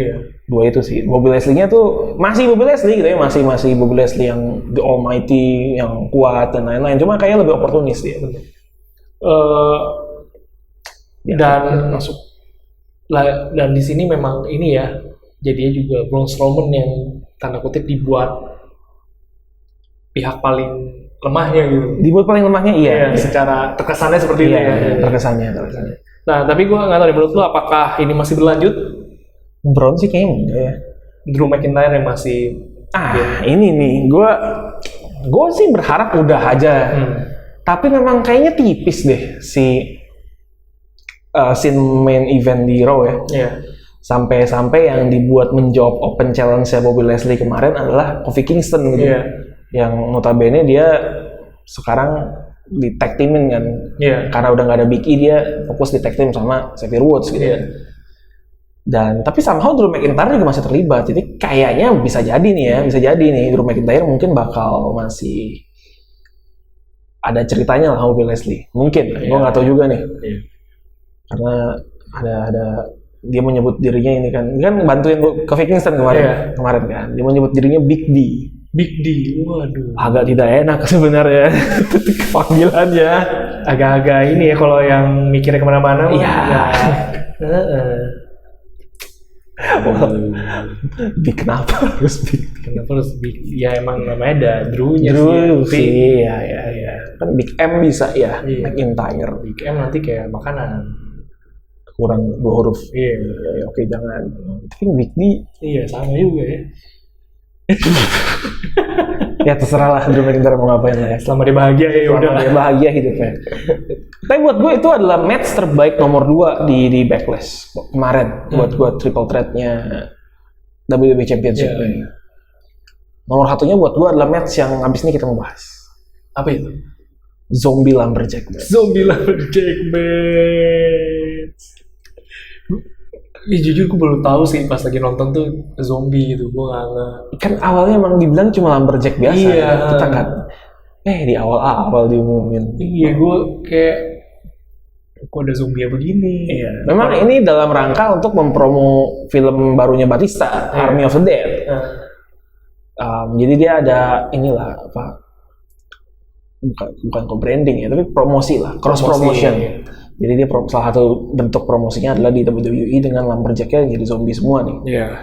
Dua itu sih. Bobby Lashley-nya tuh masih Bobby Lashley gitu ya, masih Bobby Lashley yang the almighty, yang kuat dan lain-lain. Cuma kayaknya lebih oportunis dia. Dan di sini memang ini ya, jadinya juga Braun Strowman yang tanda kutip dibuat pihak paling lemahnya gitu. Dibuat paling lemahnya iya. Secara terkesannya seperti itu ya. Terkesannya. Nah, tapi gue nggak tahu menurut lu apakah ini masih berlanjut? Braun sih kayaknya enggak ya. Drew McIntyre yang masih ini nih, gue sih berharap udah aja. Tapi memang kayaknya tipis deh si scene main event di Raw ya. Iya. Sampai yang dibuat menjawab open challenge-nya Bobby Lashley kemarin adalah Kofi Kingston gitu. Iya. Yang notabene dia sekarang di tag teamin kan. Iya. Karena udah nggak ada Big E, dia fokus di tag team sama Xavier Woods gitu. Iya. Dan tapi somehow Drew McIntyre juga masih terlibat. Jadi kayaknya bisa jadi nih Drew McIntyre mungkin bakal masih ada ceritanya lah sama Bobby Lashley. Mungkin, gue nggak tahu juga nih. Iya. Karena ada dia menyebut dirinya ini kan bantuin ke Kingston kemarin kan. Dia menyebut dirinya Big D. Big D, waduh. Agak tidak enak sebenarnya panggilannya. Agak-agak ini ya kalau yang mikirnya kemana-mana. Iya. Big kenapa harus Big? Kenapa harus Big? Ya emang namanya ada Drew-nya sih. Ya. Kan Big M bisa ya, iya. McIntyre. Big M nanti kayak makanan. Kurang 2 huruf. Iya. Ya, oke jangan. Tapi Big D. Iya sama juga ya. Ya terserah lah Drew McIntyre mau ngapain lah ya. Selama dia bahagia ya udah. Dia bahagia hidupnya. Tapi buat gue itu adalah match terbaik nomor 2 di Backlash kemarin. Buat gue triple threat-nya WWE Championship. Yeah. Nomor 1-nya buat gue adalah match yang abis ini kita mau bahas. Apa itu? Zombie Lumberjack match. Zombie Lumberjack match. Jujur gue baru tahu sih pas lagi nonton tuh zombie gitu, gue nggak. Kan awalnya emang dibilang cuma lumberjack biasa. Iya. Kita nggak. Di awal diumumin. Iya, gue kayak kok ada zombie begini. Iya. Memang ini dalam rangka untuk mempromo film barunya Batista, Army of the Dead. Jadi dia ada inilah apa? Bukan co-branding ya, tapi promosi lah, cross promotion. Iya. Jadi dia salah satu bentuk promosinya adalah di WWE dengan lumberjacknya jadi zombie semua nih. Iya.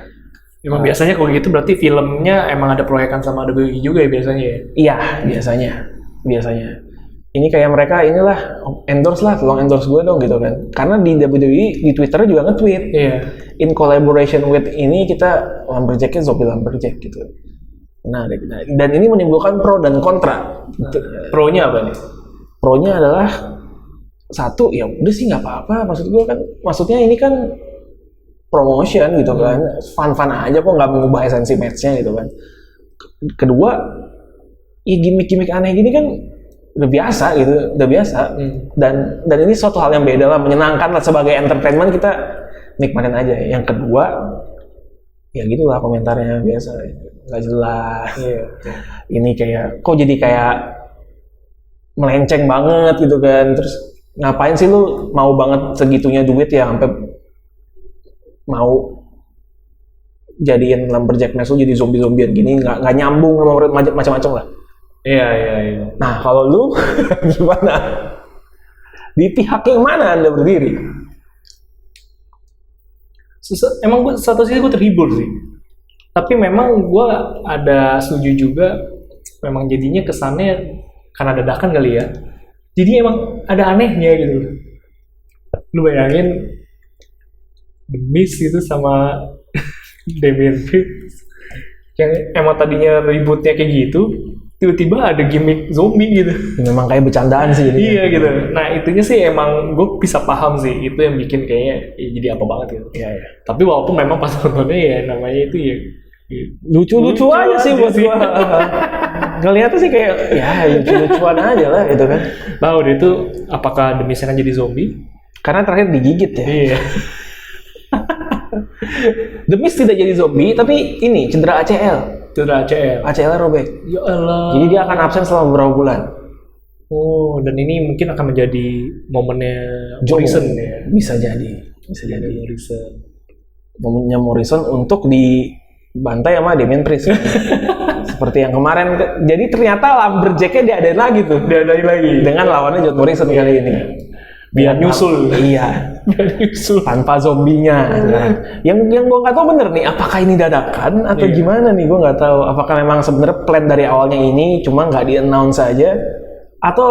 Emang biasanya kalau gitu berarti filmnya emang ada proyekan sama WWE juga ya biasanya ya? Iya, biasanya. Ini kayak mereka inilah endorse lah, tolong endorse gue dong gitu kan. Karena di WWE di Twitternya juga nge-tweet. Iya. In collaboration with ini kita lumberjacknya zombie lumberjack gitu. Nah, dan ini menimbulkan pro dan kontra. Pro-nya apa nih? Pro-nya adalah satu, ya udah sih nggak apa-apa. Maksudnya ini kan promotion gitu kan, fun aja kok, nggak mengubah esensi matchnya gitu kan. Kedua, ya gimmick aneh gini kan udah biasa. Dan ini suatu hal yang beda lah, menyenangkan lah sebagai entertainment, kita nikmatin aja. Yang kedua, ya gitulah komentarnya biasa, nggak jelas. Ini kayak kok jadi kayak melenceng banget gitu kan. Terus ngapain sih lu mau banget segitunya duit ya sampai mau jadiin lumberjack match lu jadi zombie-zombian gini, nggak nyambung sama macam-macam lah. Iya. Nah kalau lu gimana? Di pihak yang mana Anda berdiri? Emang gue satu sisi gue terhibur sih. Tapi memang gue ada setuju juga, memang jadinya kesannya karena dadakan kali ya. Jadi emang ada anehnya gitu. Lu bayangin The Miz gitu sama Damian Priest yang emang tadinya ributnya kayak gitu, tiba-tiba ada gimmick zombie gitu. Memang kayak bercandaan sih jadinya. Iya gitu. Nah itunya sih emang gue bisa paham sih, itu yang bikin kayaknya jadi apa banget gitu. Iya. Tapi walaupun memang pas nontonnya ya namanya itu ya lucu aja sih buat gua. Ngeliatnya sih kayak ya lucu-lucuan aja lah gitu kan. Tahu deh itu apakah The Miz akan jadi zombie? Karena terakhir digigit ya. Iya. The Miz tidak jadi zombie, tapi ini cedera ACL. ACL robek. Ya Allah. Jadi dia akan absen selama beberapa bulan. Oh, dan ini mungkin akan menjadi momennya Morrison ya. Bisa jadi Morrison. Momennya Morrison untuk dibantai sama Damian Priest. Seperti yang kemarin. Jadi ternyata lumberjacknya diadain lagi tuh. Dengan lawannya John Morrison kali ini. Biar nyusul. Iya. Tanpa zombinya. Yang gue nggak tahu bener nih, apakah ini dadakan atau gimana nih, gue nggak tahu. Apakah memang sebenarnya plan dari awalnya ini cuma nggak di-announce saja, atau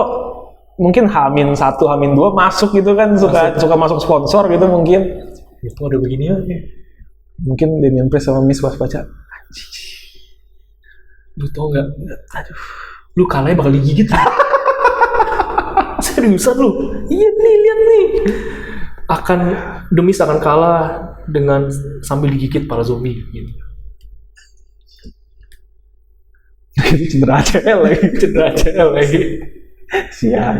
mungkin H-1, H-2 masuk gitu kan, suka masuk sponsor gitu mungkin. Itu ada begini aja. Mungkin Damian Priest sama Miz pas baca. Lu tau nggak? Aduh, lu kalahnya bakal digigit. Seriusan lu? Iya nih, lihat nih. The Miz akan kalah dengan sambil digigit para zombie gitu. Cedera ACL lagi. Siap.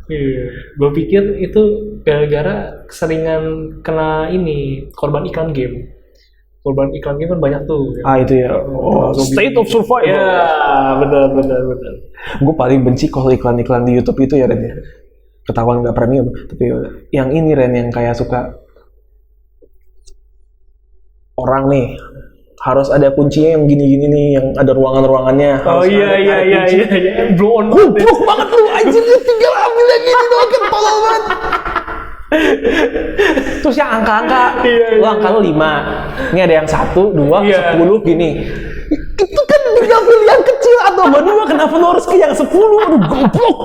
Iya. Gue pikir itu gara-gara keseringan kena ini korban iklan game. Korban iklan game kan banyak tuh. Itu ya. State of Survival. Ya, benar. Gue paling benci kalau iklan-iklan di YouTube itu ya, Ren ya. Ketahuan nggak premium, tapi yang ini Ren yang kayak suka orang nih harus ada kuncinya yang gini-gini nih, yang ada ruangan-ruangannya. Oh iya. Blow on. Goblok banget lu, anjir, dia tinggal ambil yang gini doang, kan tolol banget. Terus yang angka-angka, lu angka lu 5. Ini ada yang 1, 2, 10 gini. Itu kan tinggal pilih yang kecil atau berdua, kenapa lu harus ke yang 10? Aduh, goblok.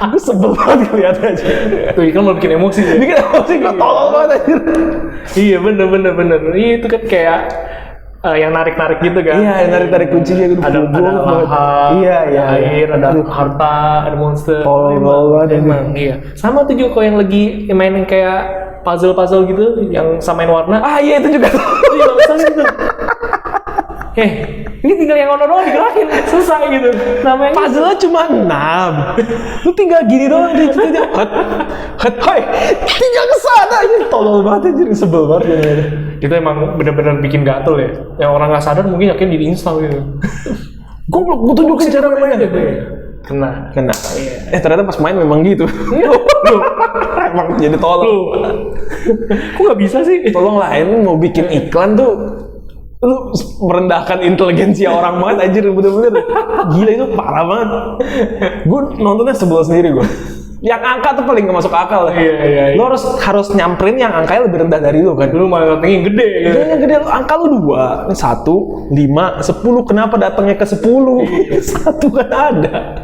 Gue sebel banget lihat aja. Tuh kan mau bikin emosi ya. Bikin emosi, gue tolol banget anjir. Iya bener. Itu kan kayak yang narik-narik gitu kan. Iya, yang narik-narik kuncinya gitu. Ada lahan, iya, air, ada harta, ada monster. Tolol banget emang. Iya. Sama tuh juga kalau yang lagi mainin kayak puzzle gitu, yang samain warna. Ah iya itu juga. Iya, misalnya gitu. Ini tinggal yang ono doang digerakin, selesai gitu. Namanya puzzle-nya cuma 6. Lu tinggal gini doang, dia hai, tinggal kesana aja. Tolol banget anjir, sebel banget ya. Itu emang bener-bener bikin gatel ya. Yang orang nggak sadar mungkin yakin di install gitu. Goblok, gue tunjukin cara mainnya. Kena. Iya. Ternyata pas main memang gitu. Emang jadi tolol. Kok nggak bisa sih? Tolonglah, ini mau bikin iklan tuh. Lu merendahkan inteligensia orang banget anjir, bener-bener gila, itu parah banget. Gue nontonnya sebel sendiri gue. Yang angka tuh paling gak masuk akal. Iya. Lu harus nyamperin yang angkanya lebih rendah dari lu kan. Lu malah datengin gede gitu. Yang gede, angka lu 2, ini 1, 5, 10, kenapa datangnya ke 10? 1 kan ada.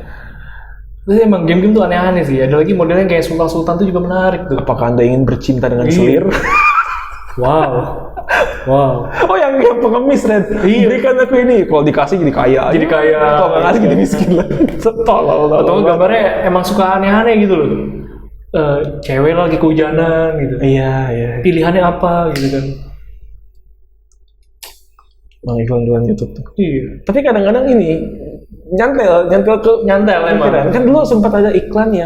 Terus emang game-game tuh aneh-aneh sih. Ada lagi modelnya kayak Sultan-Sultan tuh juga menarik tuh. Apakah Anda ingin bercinta dengan selir? Wow. Oh yang pengemis, Red. Berikan aku ini. Kalau dikasih jadi kaya. Kalau nggak ngasih jadi miskin lah. Tolol. Atau gambarnya emang suka aneh-aneh gitu loh. Cewek lagi kehujanan gitu. Iya. Pilihannya apa gitu kan. Bang iklan YouTube tuh. Iya. Tapi kadang-kadang ini nyantel emang. Kan dulu sempat ada iklan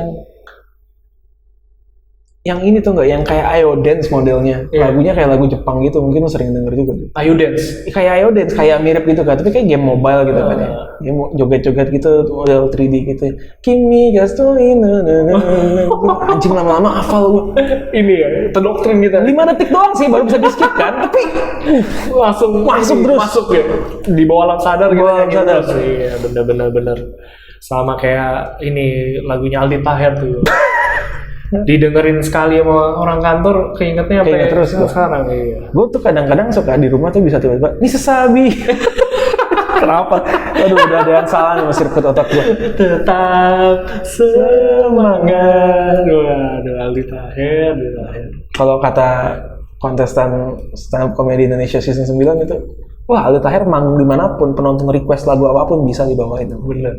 yang ini tuh nggak, yang kayak Ayo Dance modelnya. Lagunya kayak lagu Jepang gitu, mungkin lo sering denger juga. Ayo Dance? Kayak Ayo Dance, kayak mirip gitu kan, tapi kayak game mobile gitu kan ya. Game joget-joget gitu, model 3D gitu. Kimi Gastoin, anjing lama-lama hafal gue. Ini ya, terdoktrin gitu. 5 detik doang sih, baru bisa di-skip kan, tapi langsung masuk ya. Di bawah alam sadar gitu. Iya, bener. Sama kayak ini, lagunya Aldi Taher tuh. Didengerin sekali sama orang kantor, keingetnya apa ya? Terus sekarang. Iya. Gue tuh kadang-kadang suka di rumah tuh bisa tiba-tiba, ini sesabi. Kenapa? Aduh, udah ada yang salah nih sama sirkuit otak gue. Tetap semangat. Waduh, Aldi Taher. Kalau kata kontestan stand up comedy Indonesia season 9 itu, wah, Aldi Taher manggung dimanapun, penonton request lagu apapun bisa dibawain. Bener.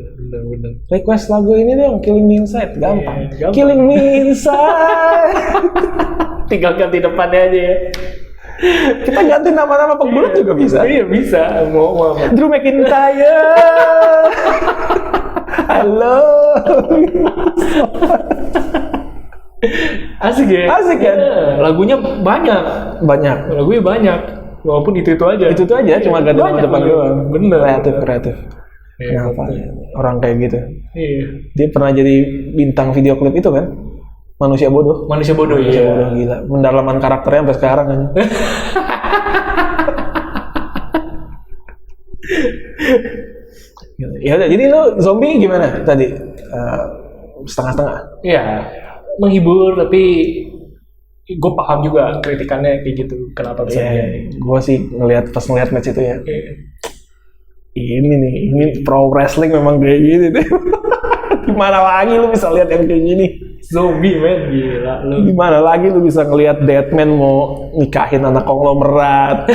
Request lagu ini dong, Killing Me Inside, gampang. Killing Me Inside. Tinggal ganti depannya aja ya. Kita ganti nama-nama penggulat juga bisa. Iya bisa. Mau. Drew McIntyre. Halo. Asik ya? Asik kan? Lagunya banyak. Lagunya banyak. Walaupun itu aja. Itu aja, cuma ganti nama depan doang. Bener. Kreatif. Kenapa? Orang kayak gitu. Iya. Dia pernah jadi bintang video klip itu kan? Manusia bodoh, iya. Gila. Pendalaman karakternya sampai sekarang kan. Ya udah, jadi lu zombie gimana tadi? Setengah-setengah. Iya. Menghibur, tapi gue paham juga kritikannya kayak gitu. Kenapa bisa? Gue sih pas ngeliat match itu ya. Ini pro wrestling memang kayak gini deh. Gimana lagi lu bisa lihat yang kayak gini? Zombie men, gila lu. Gimana lagi lu bisa ngelihat Deadman mau nikahin anak konglomerat?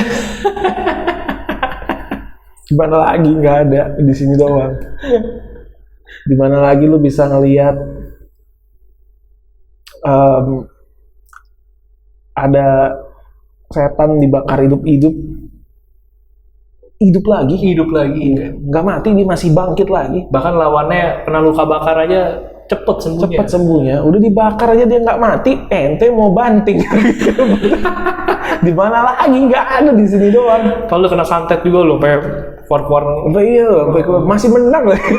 Gimana lagi, nggak ada di sini doang. Gimana lagi lu bisa ngelihat ada setan dibakar hidup lagi, nggak mati, dia masih bangkit lagi. Bahkan lawannya kena luka bakar aja cepet sembuhnya. Udah dibakar aja dia nggak mati, ente mau banting. Di mana lagi, nggak ada di sini doang. Kalau kena santet juga lo, keluar. Masih menang lagi.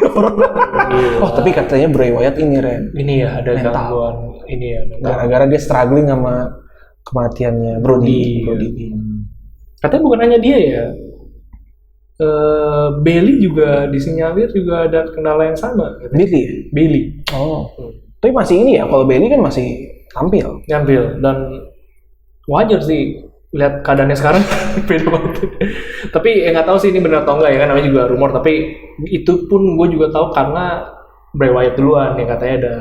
Oh tapi katanya Bray Wyatt ini Ren. Ini ya ada gangguan. Ini ya. Gara-gara dia struggling sama kematiannya Brody. Katanya bukan hanya dia ya. Bailey juga disinyalir juga ada kendala yang sama. Bailey. Bailey. Oh. Tapi masih ini ya, kalau Bailey kan masih tampil. Dan wajar sih lihat keadaannya sekarang beda banget. Tapi nggak tahu sih ini benar atau enggak ya kan, namanya juga rumor. Tapi itu pun gue juga tahu karena Bray Wyatt duluan yang katanya ada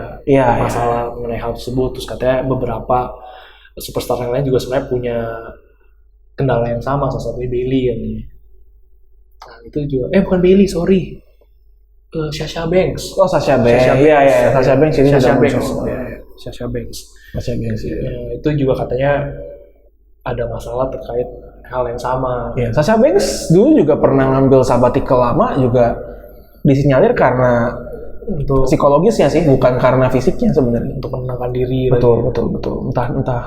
masalah mengenai hal tersebut. Terus katanya beberapa superstar yang lain juga sebenarnya punya kendala yang sama, salah satunya Bailey kan. Nah itu juga, bukan Bailey, sorry. Sasha Banks. Oh, Sasha Banks. Iya. Sasha Banks ini Sasha sudah Banks. muncul. Sasha Banks. Sasha Banks. Itu juga katanya ada masalah terkait hal yang sama. Iya, Sasha Banks dulu juga pernah ngambil sabbatical lama juga disinyalir karena untuk psikologisnya sih, bukan karena fisiknya sebenarnya. Untuk menenangkan diri. Betul. Entah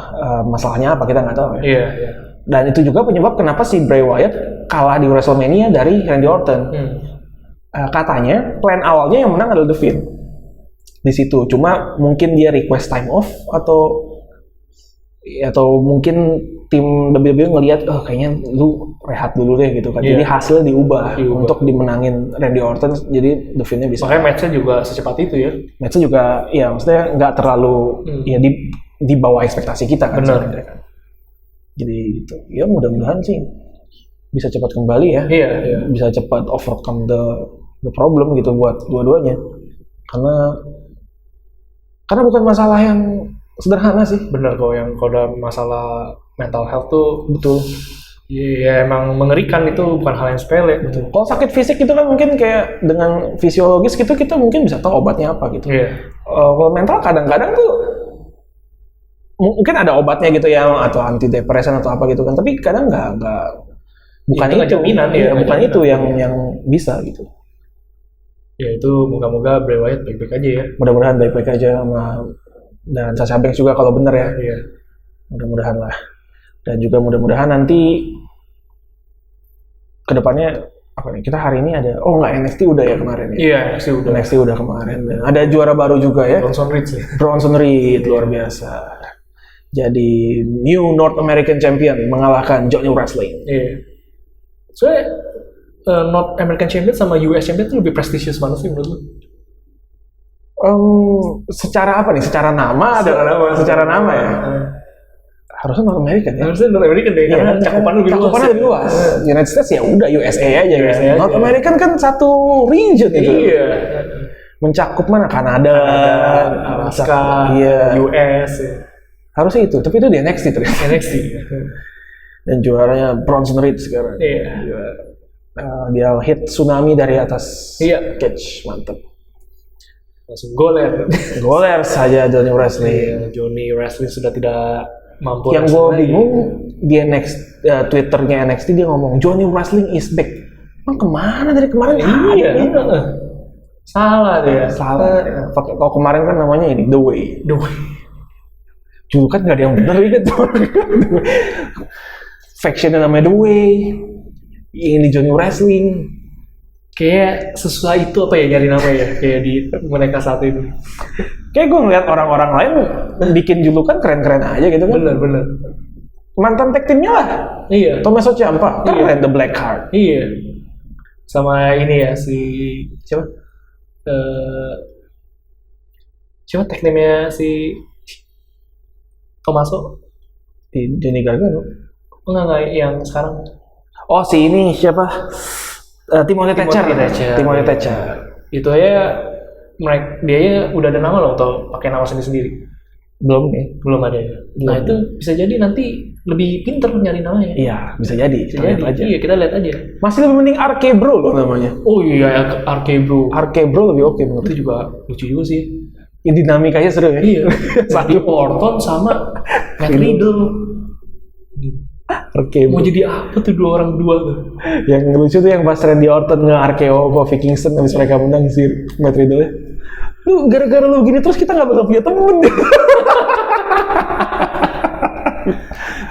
masalahnya apa kita nggak tahu ya. Iya. Dan itu juga penyebab kenapa si Bray Wyatt kalah di WrestleMania dari Randy Orton. Katanya plan awalnya yang menang adalah The Fiend di situ. Cuma mungkin dia request time off atau mungkin tim WWE ngelihat kayaknya lu rehat dulu deh gitu kan. Jadi hasil diubah untuk dimenangin Randy Orton, jadi The Fiend-nya bisa. Makanya match-nya juga secepat itu ya. Match-nya juga ya maksudnya nggak terlalu ya di bawah ekspektasi kita kan. Benar. Jadi gitu. Ya mudah-mudahan sih bisa cepat kembali ya. Iya. Bisa cepat overcome the problem gitu buat dua-duanya. Karena bukan masalah yang sederhana sih. Bener kok, yang kalau ada masalah mental health tuh betul. Iya, emang mengerikan, itu bukan hal yang sepele. Betul. Kalau sakit fisik itu kan mungkin kayak dengan fisiologis gitu kita mungkin bisa tahu obatnya apa gitu. Iya. Kalau mental kadang-kadang tuh mungkin ada obatnya gitu ya, atau antidepresan atau apa gitu kan, tapi kadang nggak bukan itu jaminan ya, bukan itu yang bisa gitu. Ya itu moga-moga Bray Wyatt baik-baik aja ya. Mudah-mudahan baik-baik aja dan Sasha Banks juga kalau bener ya. Iya. Mudah-mudahan lah. Dan juga mudah-mudahan nanti kedepannya apa nih, kita hari ini ada NXT udah ya kemarin ya. Iya, NXT udah kemarin. Dan ada juara baru juga ya. Bronson Reed luar biasa. Jadi new North American Champion mengalahkan Johnny Wrestling. Iya. Soalnya North American Champion sama US Champion itu lebih prestisius mana sih menurut lu? Secara apa nih? Secara nama? Secara nama ya. Harusnya North American ya. Harusnya North American deh, karena cakupannya lebih luas. United States ya udah USA aja kan. North American kan satu region itu. Iya. Mencakup mana? Kanada, Alaska, US. Harusnya itu, tapi itu di NXT ternyata. NXT. Dan juaranya Bronson Reed sekarang. Iya. Dia hit tsunami dari atas cage, mantap. Langsung goler saja Johnny Wrestling. Iya, Johnny Wrestling sudah tidak mampu. Yang gue bingung di Twitternya NXT dia ngomong Johnny Wrestling is back. Emang kemana dari kemarin? Iya. Salah dia. Kalau kemarin kan namanya ini The Way. Dulu kan nggak ada yang benar gitu. Factionnya namanya The Way. Ini Johnny Wrestling. Kayak susah itu apa ya nyari nama ya, kayak di mereka saat ini. Kayak gue ngeliat orang-orang lain bikin julukan keren-keren aja gitu kan. Bener. Mantan tag timnya lah. Iya. Tommaso Ciampa, keren The Black Heart. Iya. Sama ini ya si siapa? Siapa tag name-nya si Tommaso? Johnny Gargano. Enggak yang sekarang. Oh si ini siapa? Timothy Thatcher. Itu aja dia udah ada nama loh atau pakai nama sendiri? Belum ada ya. Nah itu bisa jadi nanti lebih pinter nyari namanya. Iya bisa jadi. Iya kita lihat aja. Masih lebih mending RK Bro loh namanya. Oh iya RK Bro lebih oke menurut. Itu juga lucu juga sih. Ini dinamikanya seru ya. Iya. Randy Orton sama Matt Riddle. RKO. Mau jadi apa tuh dua tuh? Yang lucu tuh yang pas Randy Orton nge-RKO Kofi Kingston habis mereka menang si Matt Riddle. Lu gara-gara lu gini terus kita nggak bakal punya temen.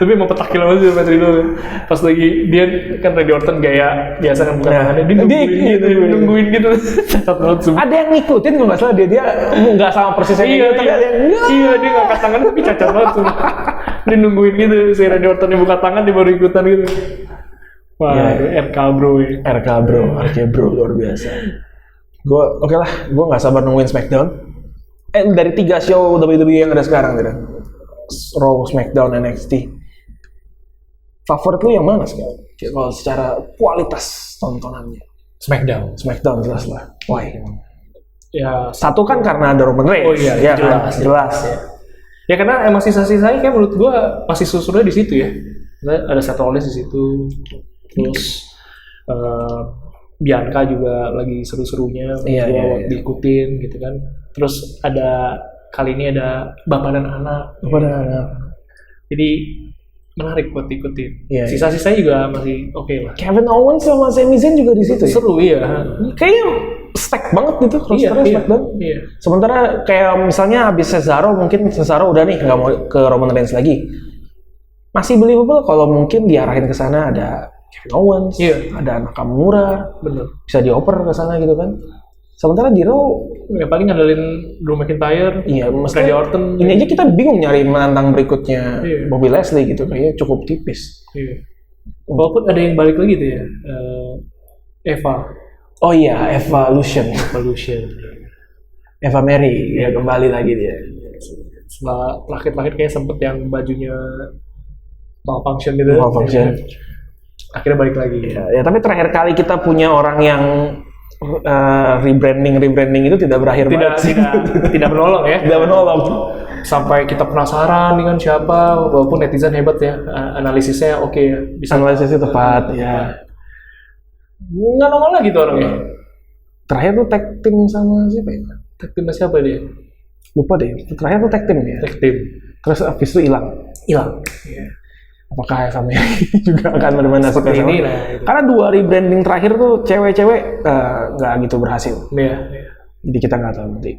Tapi emang petakil banget sih Matt Riddle. Pas lagi dia kan Randy Orton gaya biasa kan bukan tangannya, dia nungguin gitu. Cacat banget semua. Ada yang ngikutin kalau nggak salah dia nggak sama persisnya. Iya dia nggak angkat tangan tapi cacat banget semua. Dia nungguin gitu, si Randy Orton yang buka tangan dia baru ikutan gitu. Wah, RK bro ya. RK bro luar biasa. Oke lah, gue nggak sabar nungguin SmackDown. Dari 3 show WWE yang ada sekarang gitu. Raw, SmackDown, NXT. Favorit lu yang mana sekarang? Kalau secara kualitas tontonannya. SmackDown jelas lah. Why? Ya, satu kan karena ada Roman Reigns. Oh iya, ya, jelas. Ya karena emang sisa-sisanya kan menurut gua masih susurnya di situ ya. Ada Seth Rollins di situ. Terus Bianca juga lagi seru-serunya buat diikutin gitu kan. Terus kali ini ada Bapak dan Anak. Jadi menarik buat diikutin. Sisa-sisanya juga masih oke lah. Kevin Owens sama Sami Zayn juga di situ. Seru ya. Kayaknya stack banget gitu rosternya SmackDown. Iya. Sementara kayak misalnya habis Cesaro, mungkin Cesaro udah nih nggak mau ke Roman Reigns lagi. Masih believable kalau mungkin diarahin ke sana ada Kevin Owens, ada Nakamura, bisa dioper ke sana gitu kan. Sementara di Raw ya paling ngandelin Drew McIntyre, Randy Orton. Ini aja kita bingung nyari menantang berikutnya Bobby Lashley gitu, kayaknya cukup tipis. Iya. Walaupun ada yang balik lagi tuh ya, Eva. Oh iya, Evolution. Eva Mary, ya kembali lagi dia. Setelah terakhir kayak sempet yang bajunya malfunction gitu. Akhirnya balik lagi. Ya, tapi terakhir kali kita punya orang yang rebranding itu tidak berakhir tidak menolong ya. Tidak menolong. Sampai kita penasaran dengan siapa, walaupun netizen hebat ya, analisisnya oke ya. Bisa analisisnya tepat ya. Nggak nongol lagi tuh orangnya. Terakhir tuh tag team sama siapa ya? Tag team siapa dia? Lupa deh. Terakhir tuh tag team ya. Terus abis itu hilang. Iya. Apakah kami juga akan benar-benar seperti ini? Karena 2 rebranding terakhir tuh cewek-cewek nggak gitu berhasil. Iya. Jadi kita nggak tahu nanti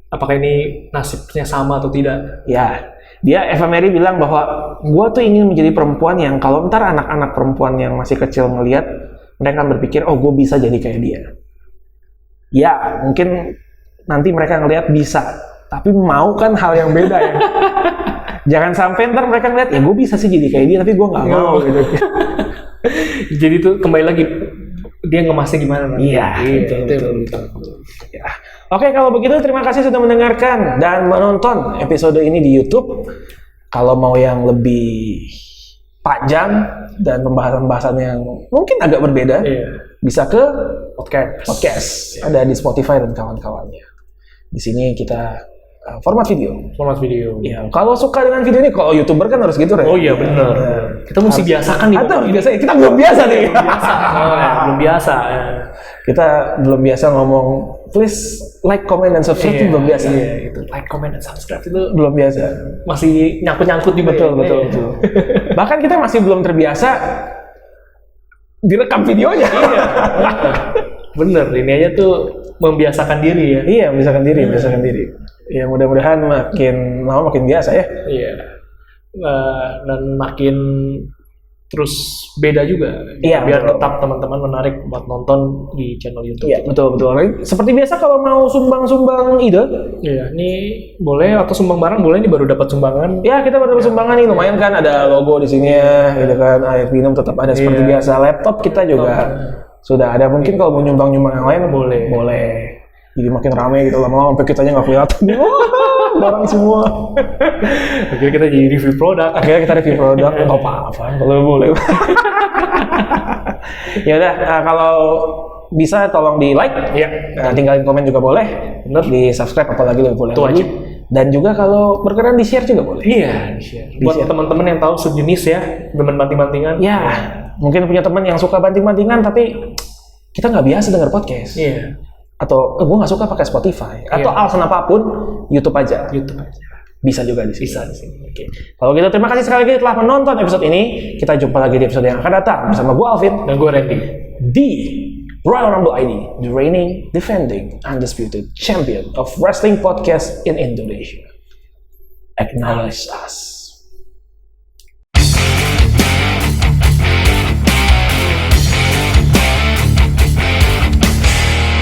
apakah ini nasibnya sama atau tidak? Ya. Dia Eva Mary bilang bahwa gua tuh ingin menjadi perempuan yang kalau ntar anak-anak perempuan yang masih kecil ngelihat, mereka akan berpikir, oh gue bisa jadi kayak dia. Ya, mungkin nanti mereka ngelihat bisa, tapi mau kan hal yang beda ya. Jangan sampai ntar mereka ngelihat, ya gue bisa sih jadi kayak dia, tapi gue nggak mau gitu. Jadi tuh kembali lagi dia ngemasnya gimana nanti? Iya, betul. Ya. Oke, kalau begitu terima kasih sudah mendengarkan dan menonton episode ini di YouTube. Kalau mau yang lebih panjang dan pembahasan-pembahasan yang mungkin agak berbeda, bisa ke podcast. Ada di Spotify dan kawan-kawannya. Di sini kita format video. Ya, kalau suka dengan video ini, kalau YouTuber kan harus gitu, Oh iya benar. Kita mesti biasakan nih. Kita belum biasa nih. Belum biasa. Kita belum biasa ngomong please like, comment, dan subscribe itu belum biasa. Iya, itu like, comment, dan subscribe itu belum biasa. Masih nyangkut-nyangkut juga. Betul. Bahkan kita masih belum terbiasa direkam videonya. Iya. Bener, ini aja tuh membiasakan diri ya. Iya, membiasakan diri. Ya mudah-mudahan makin lama makin biasa ya. Iya. Dan makin terus beda juga. Iya, biar tetap teman-teman menarik buat nonton di channel YouTube. Iya, betul. Seperti biasa kalau mau sumbang ide. Iya, ini boleh atau sumbang barang boleh, ini baru dapat sumbangan. Ya, kita baru dapat sumbangan nih, lumayan kan ada logo di sini ya, gitu kan. Air minum tetap ada seperti biasa. Laptop kita juga sudah ada. Mungkin kalau mau nyumbang yang lain boleh. Jadi makin ramai gitu, lama-lama sampai kitanya nggak kelihatan. Barang semua. Akhirnya kita jadi review produk. Nggak apa-apa, kalau boleh. Ya udah, kalau bisa tolong di like, tinggalin komen juga boleh. Di subscribe apalagi lebih boleh. Itu wajib. Dan juga kalau berkenan di share juga boleh. Iya, di share. Buat teman-teman yang tahu sejenis ya, teman banting-bantingan. Ya, mungkin punya teman yang suka banting-bantingan tapi kita nggak biasa dengar podcast. Iya. Atau gue nggak suka pakai Spotify atau alasan apapun, YouTube aja. Bisa juga di sini. Bisa di sini. Oke. Kalau gitu terima kasih sekali lagi telah menonton episode ini. Kita jumpa lagi di episode yang akan datang bersama gue Alvin dan gue Randy di Royal Rumble ID, the reigning, defending, undisputed champion of wrestling podcast in Indonesia. Acknowledge us.